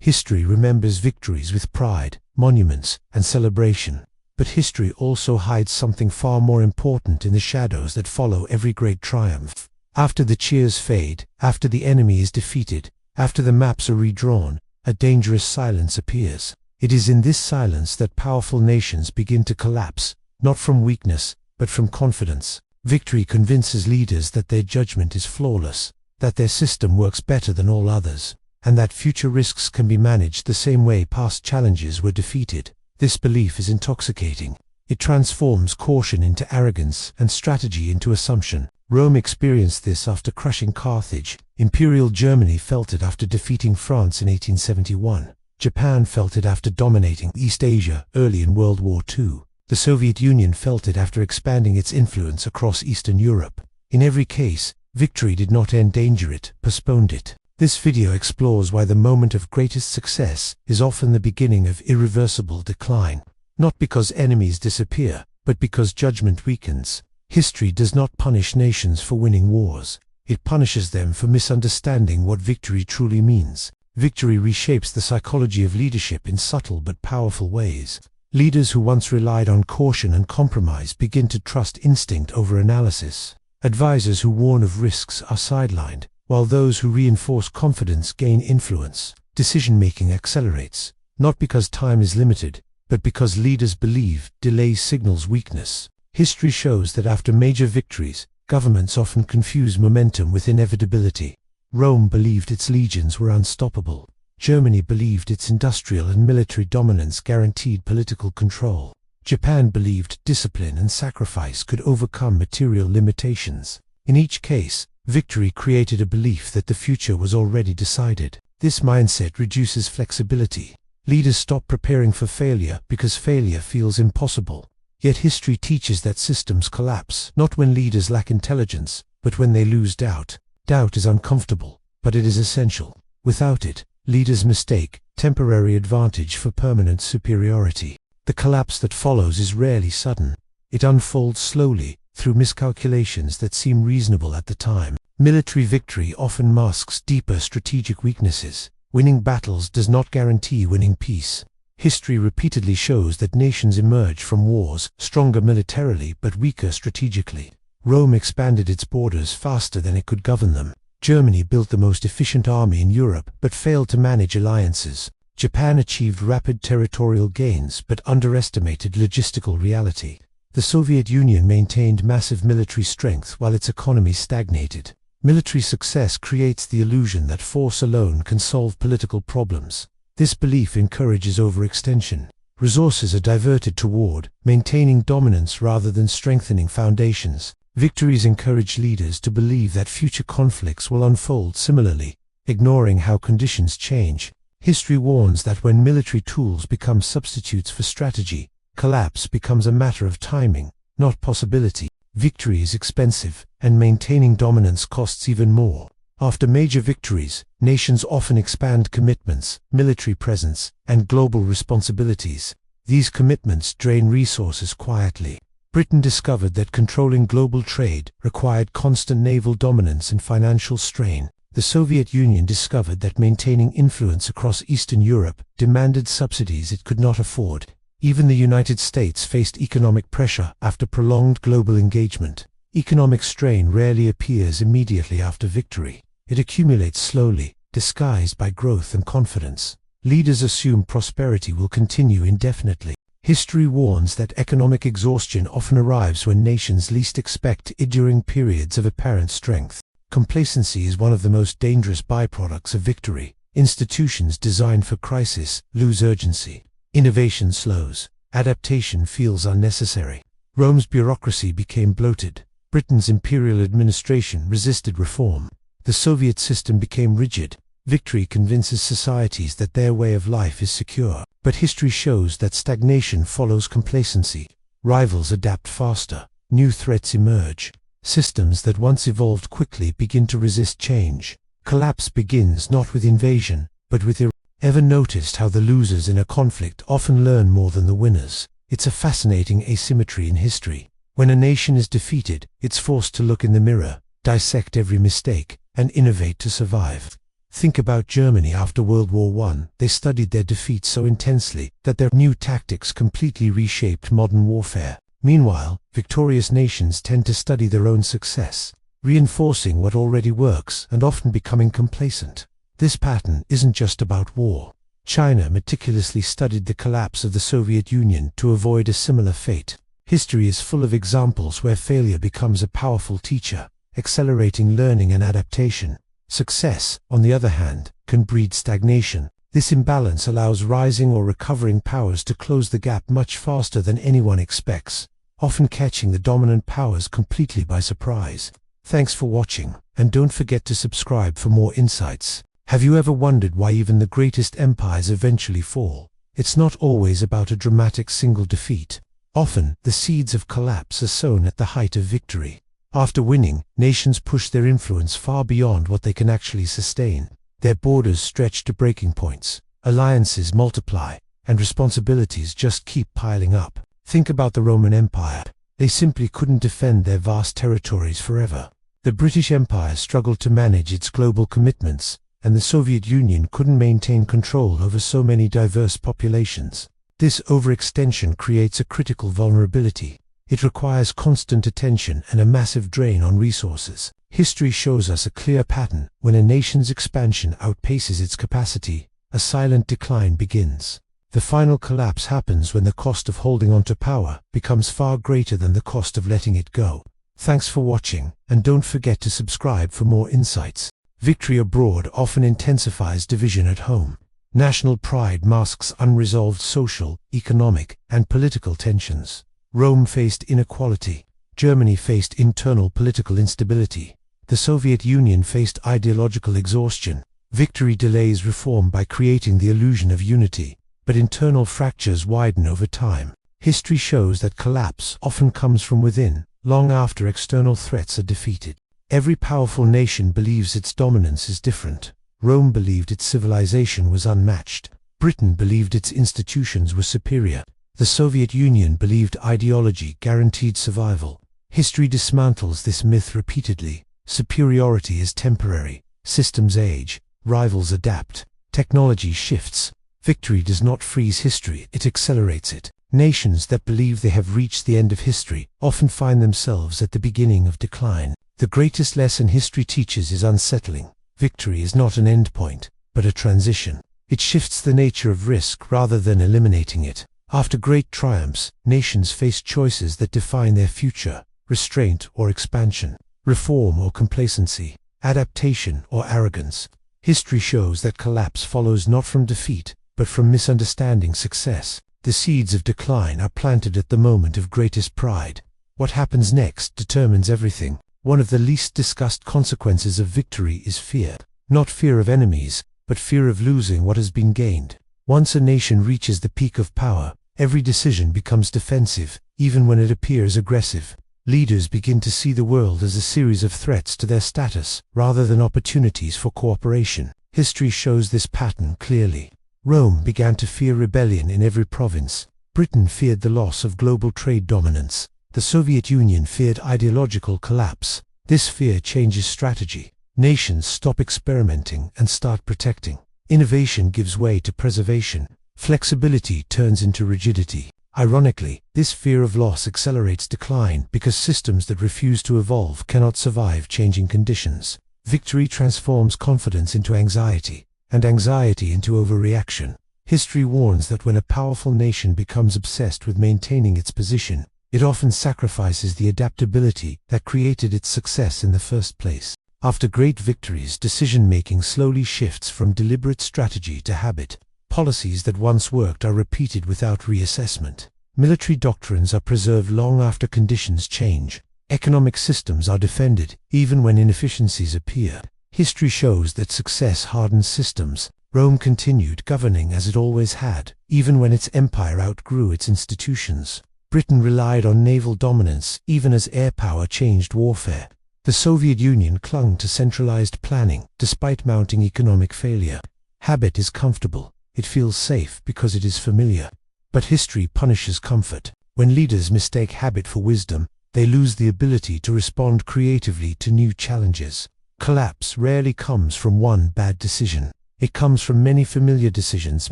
History remembers victories with pride, monuments, and celebration. But history also hides something far more important in the shadows that follow every great triumph. After the cheers fade, after the enemy is defeated, after the maps are redrawn, a dangerous silence appears. It is in this silence that powerful nations begin to collapse, not from weakness, but from confidence. Victory convinces leaders that their judgment is flawless, that their system works better than all others, and that future risks can be managed the same way past challenges were defeated. This belief is intoxicating. It transforms caution into arrogance and strategy into assumption. Rome experienced this after crushing Carthage. Imperial Germany felt it after defeating France in 1871. Japan felt it after dominating East Asia early in World War II. The Soviet Union felt it after expanding its influence across Eastern Europe. In every case, victory did not endanger it, postponed it. This video explores why the moment of greatest success is often the beginning of irreversible decline. Not because enemies disappear, but because judgment weakens. History does not punish nations for winning wars. It punishes them for misunderstanding what victory truly means. Victory reshapes the psychology of leadership in subtle but powerful ways. Leaders who once relied on caution and compromise begin to trust instinct over analysis. Advisors who warn of risks are sidelined, while those who reinforce confidence gain influence. Decision-making accelerates, not because time is limited, but because leaders believe delay signals weakness. History shows that after major victories, governments often confuse momentum with inevitability. Rome believed its legions were unstoppable. Germany believed its industrial and military dominance guaranteed political control. Japan believed discipline and sacrifice could overcome material limitations. In each case, victory created a belief that the future was already decided. This mindset reduces flexibility. Leaders stop preparing for failure because failure feels impossible. Yet history teaches that systems collapse, not when leaders lack intelligence, but when they lose doubt. Doubt is uncomfortable, but it is essential. Without it, leaders mistake temporary advantage for permanent superiority. The collapse that follows is rarely sudden. It unfolds slowly, through miscalculations that seem reasonable at the time. Military victory often masks deeper strategic weaknesses. Winning battles does not guarantee winning peace. History repeatedly shows that nations emerge from wars stronger militarily but weaker strategically. Rome expanded its borders faster than it could govern them. Germany built the most efficient army in Europe but failed to manage alliances. Japan achieved rapid territorial gains but underestimated logistical reality. The Soviet Union maintained massive military strength while its economy stagnated. Military success creates the illusion that force alone can solve political problems. This belief encourages overextension. Resources are diverted toward maintaining dominance rather than strengthening foundations. Victories encourage leaders to believe that future conflicts will unfold similarly, ignoring how conditions change. History warns that when military tools become substitutes for strategy, collapse becomes a matter of timing, not possibility. Victory is expensive, and maintaining dominance costs even more. After major victories, nations often expand commitments, military presence, and global responsibilities. These commitments drain resources quietly. Britain discovered that controlling global trade required constant naval dominance and financial strain. The Soviet Union discovered that maintaining influence across Eastern Europe demanded subsidies it could not afford. Even the United States faced economic pressure after prolonged global engagement. Economic strain rarely appears immediately after victory. It accumulates slowly, disguised by growth and confidence. Leaders assume prosperity will continue indefinitely. History warns that economic exhaustion often arrives when nations least expect it during periods of apparent strength. Complacency is one of the most dangerous byproducts of victory. Institutions designed for crisis lose urgency. Innovation slows. Adaptation feels unnecessary. Rome's bureaucracy became bloated. Britain's imperial administration resisted reform. The Soviet system became rigid. Victory convinces societies that their way of life is secure. But history shows that stagnation follows complacency. Rivals adapt faster. New threats emerge. Systems that once evolved quickly begin to resist change. Collapse begins not with invasion, but with Ever noticed how the losers in a conflict often learn more than the winners? It's a fascinating asymmetry in history. When a nation is defeated, it's forced to look in the mirror, dissect every mistake, and innovate to survive. Think about Germany after World War I. They studied their defeat so intensely that their new tactics completely reshaped modern warfare. Meanwhile, victorious nations tend to study their own success, reinforcing what already works and often becoming complacent. This pattern isn't just about war. China meticulously studied the collapse of the Soviet Union to avoid a similar fate. History is full of examples where failure becomes a powerful teacher, accelerating learning and adaptation. Success, on the other hand, can breed stagnation. This imbalance allows rising or recovering powers to close the gap much faster than anyone expects, often catching the dominant powers completely by surprise. Thanks for watching, and don't forget to subscribe for more insights. Have you ever wondered why even the greatest empires eventually fall? It's not always about a dramatic single defeat. Often, the seeds of collapse are sown at the height of victory. After winning, nations push their influence far beyond what they can actually sustain. Their borders stretch to breaking points, alliances multiply, and responsibilities just keep piling up. Think about the Roman Empire. They simply couldn't defend their vast territories forever. The British Empire struggled to manage its global commitments, and the Soviet Union couldn't maintain control over so many diverse populations. This overextension creates a critical vulnerability. It requires constant attention and a massive drain on resources. History shows us a clear pattern. When a nation's expansion outpaces its capacity, a silent decline begins. The final collapse happens when the cost of holding on to power becomes far greater than the cost of letting it go. Thanks for watching, and don't forget to subscribe for more insights. Victory abroad often intensifies division at home. National pride masks unresolved social, economic, and political tensions. Rome faced inequality. Germany faced internal political instability. The Soviet Union faced ideological exhaustion. Victory delays reform by creating the illusion of unity, but internal fractures widen over time. History shows that collapse often comes from within, long after external threats are defeated. Every powerful nation believes its dominance is different. Rome believed its civilization was unmatched. Britain believed its institutions were superior. The Soviet Union believed ideology guaranteed survival. History dismantles this myth repeatedly. Superiority is temporary. Systems age. Rivals adapt. Technology shifts. Victory does not freeze history, it accelerates it. Nations that believe they have reached the end of history often find themselves at the beginning of decline. The greatest lesson history teaches is unsettling. Victory is not an endpoint, but a transition. It shifts the nature of risk rather than eliminating it. After great triumphs, nations face choices that define their future: restraint or expansion, reform or complacency, adaptation or arrogance. History shows that collapse follows not from defeat, but from misunderstanding success. The seeds of decline are planted at the moment of greatest pride. What happens next determines everything. One of the least discussed consequences of victory is fear. Not fear of enemies, but fear of losing what has been gained. Once a nation reaches the peak of power, every decision becomes defensive, even when it appears aggressive. Leaders begin to see the world as a series of threats to their status, rather than opportunities for cooperation. History shows this pattern clearly. Rome began to fear rebellion in every province. Britain feared the loss of global trade dominance. The Soviet Union feared ideological collapse. This fear changes strategy. Nations stop experimenting and start protecting. Innovation gives way to preservation. Flexibility turns into rigidity. Ironically, this fear of loss accelerates decline because systems that refuse to evolve cannot survive changing conditions. Victory transforms confidence into anxiety, and anxiety into overreaction. History warns that when a powerful nation becomes obsessed with maintaining its position, it often sacrifices the adaptability that created its success in the first place. After great victories, decision-making slowly shifts from deliberate strategy to habit. Policies that once worked are repeated without reassessment. Military doctrines are preserved long after conditions change. Economic systems are defended, even when inefficiencies appear. History shows that success hardens systems. Rome continued governing as it always had, even when its empire outgrew its institutions. Britain relied on naval dominance, even as air power changed warfare. The Soviet Union clung to centralized planning, despite mounting economic failure. Habit is comfortable. It feels safe because it is familiar. But history punishes comfort. When leaders mistake habit for wisdom, they lose the ability to respond creatively to new challenges. Collapse rarely comes from one bad decision. It comes from many familiar decisions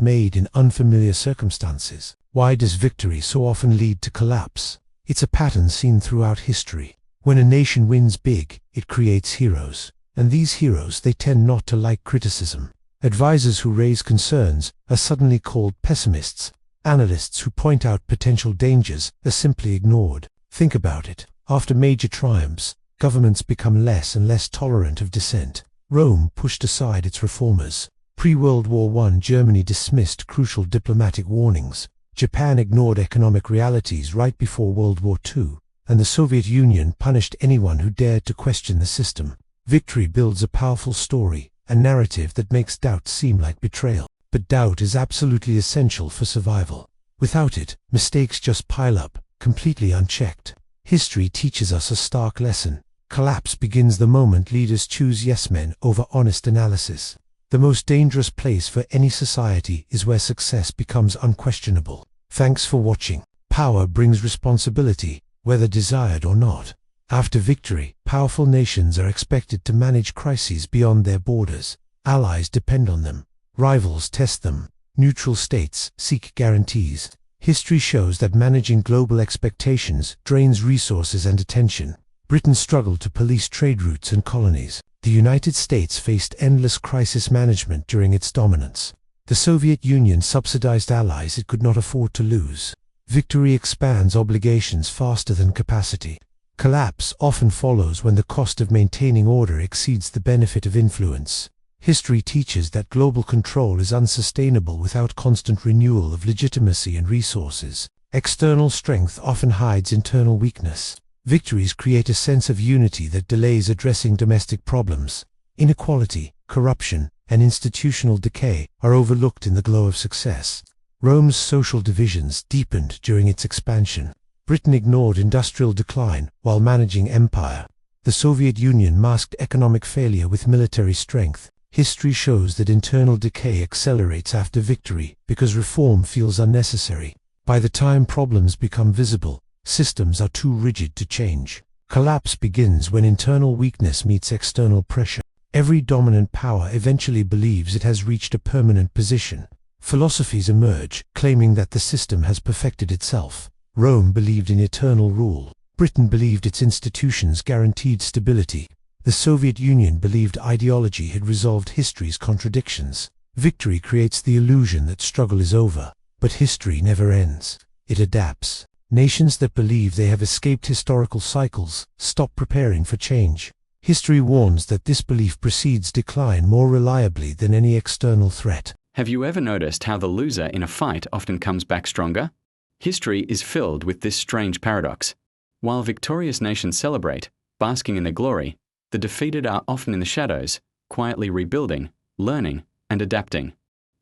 made in unfamiliar circumstances. Why does victory so often lead to collapse? It's a pattern seen throughout history. When a nation wins big, it creates heroes. And these heroes, they tend not to like criticism. Advisors who raise concerns are suddenly called pessimists. Analysts who point out potential dangers are simply ignored. Think about it. After major triumphs, governments become less and less tolerant of dissent. Rome pushed aside its reformers. Pre-World War I, Germany dismissed crucial diplomatic warnings. Japan ignored economic realities right before World War II. And the Soviet Union punished anyone who dared to question the system. Victory builds a powerful story, a narrative that makes doubt seem like betrayal. But doubt is absolutely essential for survival. Without it, mistakes just pile up, completely unchecked. History teaches us a stark lesson. Collapse begins the moment leaders choose yes-men over honest analysis. The most dangerous place for any society is where success becomes unquestionable. Thanks for watching. Power brings responsibility, whether desired or not. After victory, powerful nations are expected to manage crises beyond their borders. Allies depend on them. Rivals test them. Neutral states seek guarantees. History shows that managing global expectations drains resources and attention. Britain struggled to police trade routes and colonies. The United States faced endless crisis management during its dominance. The Soviet Union subsidized allies it could not afford to lose. Victory expands obligations faster than capacity. Collapse often follows when the cost of maintaining order exceeds the benefit of influence. History teaches that global control is unsustainable without constant renewal of legitimacy and resources. External strength often hides internal weakness. Victories create a sense of unity that delays addressing domestic problems. Inequality, corruption, and institutional decay are overlooked in the glow of success. Rome's social divisions deepened during its expansion. Britain ignored industrial decline while managing empire. The Soviet Union masked economic failure with military strength. History shows that internal decay accelerates after victory because reform feels unnecessary. By the time problems become visible, systems are too rigid to change. Collapse begins when internal weakness meets external pressure. Every dominant power eventually believes it has reached a permanent position. Philosophies emerge, claiming that the system has perfected itself. Rome believed in eternal rule. Britain believed its institutions guaranteed stability. The Soviet Union believed ideology had resolved history's contradictions. Victory creates the illusion that struggle is over. But history never ends. It adapts. Nations that believe they have escaped historical cycles stop preparing for change. History warns that this belief precedes decline more reliably than any external threat. Have you ever noticed how the loser in a fight often comes back stronger? History is filled with this strange paradox. While victorious nations celebrate, basking in their glory, the defeated are often in the shadows, quietly rebuilding, learning, and adapting.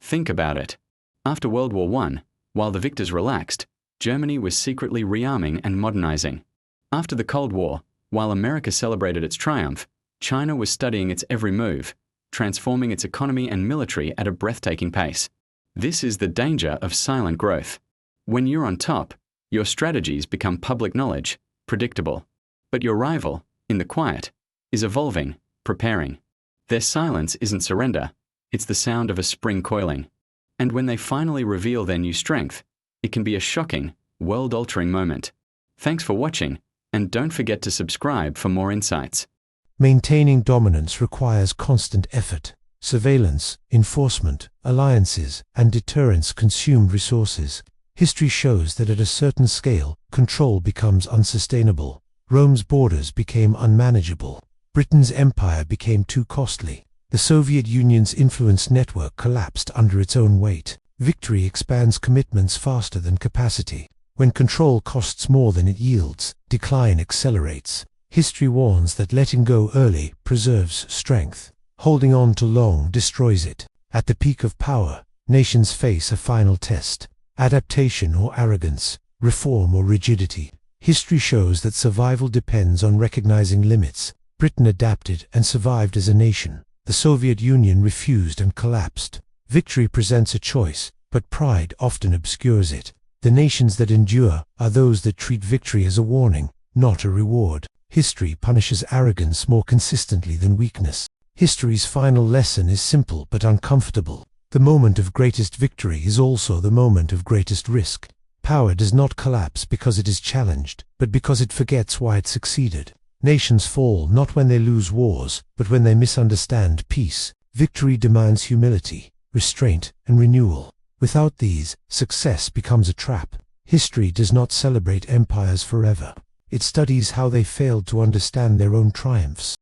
Think about it. After World War I, while the victors relaxed, Germany was secretly rearming and modernizing. After the Cold War, while America celebrated its triumph, China was studying its every move, transforming its economy and military at a breathtaking pace. This is the danger of silent growth. When you're on top, your strategies become public knowledge, predictable. But your rival, in the quiet, is evolving, preparing. Their silence isn't surrender, it's the sound of a spring coiling. And when they finally reveal their new strength, it can be a shocking, world-altering moment. Thanks for watching, and don't forget to subscribe for more insights. Maintaining dominance requires constant effort. Surveillance, enforcement, alliances, and deterrence consume resources. History shows that at a certain scale, control becomes unsustainable. Rome's borders became unmanageable. Britain's empire became too costly. The Soviet Union's influence network collapsed under its own weight. Victory expands commitments faster than capacity. When control costs more than it yields, decline accelerates. History warns that letting go early preserves strength. Holding on too long destroys it. At the peak of power, nations face a final test. Adaptation or arrogance, reform or rigidity. History shows that survival depends on recognizing limits. Britain adapted and survived as a nation. The Soviet Union refused and collapsed. Victory presents a choice, but pride often obscures it. The nations that endure are those that treat victory as a warning, not a reward. History punishes arrogance more consistently than weakness. History's final lesson is simple but uncomfortable. The moment of greatest victory is also the moment of greatest risk. Power does not collapse because it is challenged, but because it forgets why it succeeded. Nations fall not when they lose wars, but when they misunderstand peace. Victory demands humility, restraint, and renewal. Without these, success becomes a trap. History does not celebrate empires forever. It studies how they failed to understand their own triumphs.